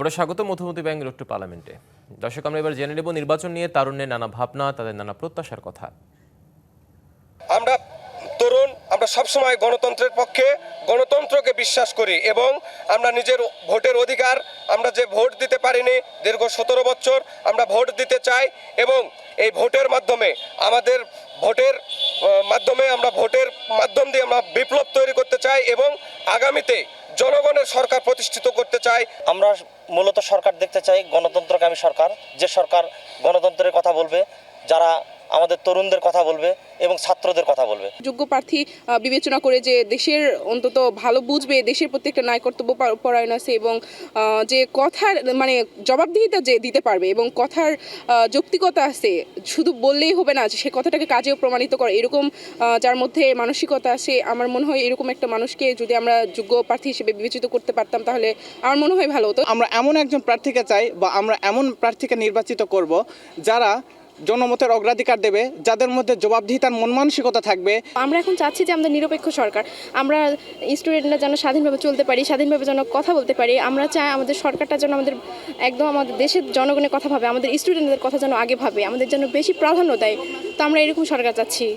আমরা স্বাগত Madhumati bank road two পার্লামেন্টে। দর্শক, আমরা এবার জেনে নেব নির্বাচন নিয়ে তারুণ্যের নানা ভাবনা, তাদের নানা প্রত্যাশার কথা। আমরা তরুণ, আমরা সবসময় গণতন্ত্রের পক্ষে, গণতন্ত্রকে বিশ্বাস করি এবং আমরা নিজের ভোটের অধিকার, আমরা যে ভোট দিতে পারিনি দীর্ঘ 17 বছর, আমরা ভোট দিতে চাই এবং এই ভোটের মাধ্যমে আমাদের ভোটের মাধ্যম দিয়ে আমরা বিপ্লব তৈরি করতে চাই এবং আগামীতে জনগণের সরকার প্রতিষ্ঠিত করতে চাই। আমরা মূলত সরকার দেখতে চাই গণতন্ত্রকামী সরকার, যে সরকার গণতন্ত্রের কথা বলবে, যারা আমাদের তরুণদের কথা বলবে এবং ছাত্রদের কথা বলবে। যোগ্য প্রার্থী বিবেচনা করে যে দেশের অন্তত ভালো বুঝবে, দেশের প্রতি একটা ন্যায় কর্তব্য পরায়ণ আছে এবং যে কথার মানে জবাবদিহিতা যে দিতে পারবে এবং কথার যৌক্তিকতা আছে, শুধু বললেই হবে না, সে কথাটাকে কাজেও প্রমাণিত করে, এরকম যার মধ্যে মানসিকতা আছে। আমার মনে হয় এরকম একটা মানুষকে যদি আমরা যোগ্য প্রার্থী হিসেবে বিবেচিত করতে পারতাম তাহলে আমার মনে হয় ভালো হতো। আমরা এমন একজন প্রার্থীকে চাই বা আমরা এমন প্রার্থীকে নির্বাচিত করব যারা জনমতের অগ্রাধিকার দেবে, যাদের মধ্যে জবাবদিহিতার মন মানসিকতা থাকবে। আমরা এখন চাচ্ছি যে আমাদের নিরপেক্ষ সরকার, আমরা স্টুডেন্টরা যেন স্বাধীনভাবে চলতে পারি, স্বাধীনভাবে যেন কথা বলতে পারি। আমরা চাই আমাদের সরকারটা যেন আমাদের দেশের জনগণের কথা ভাবে, আমাদের স্টুডেন্টদের কথা যেন আগে ভাবে, আমাদের যেন বেশি প্রাধান্য দেয়। তো আমরা এরকম সরকার চাচ্ছি।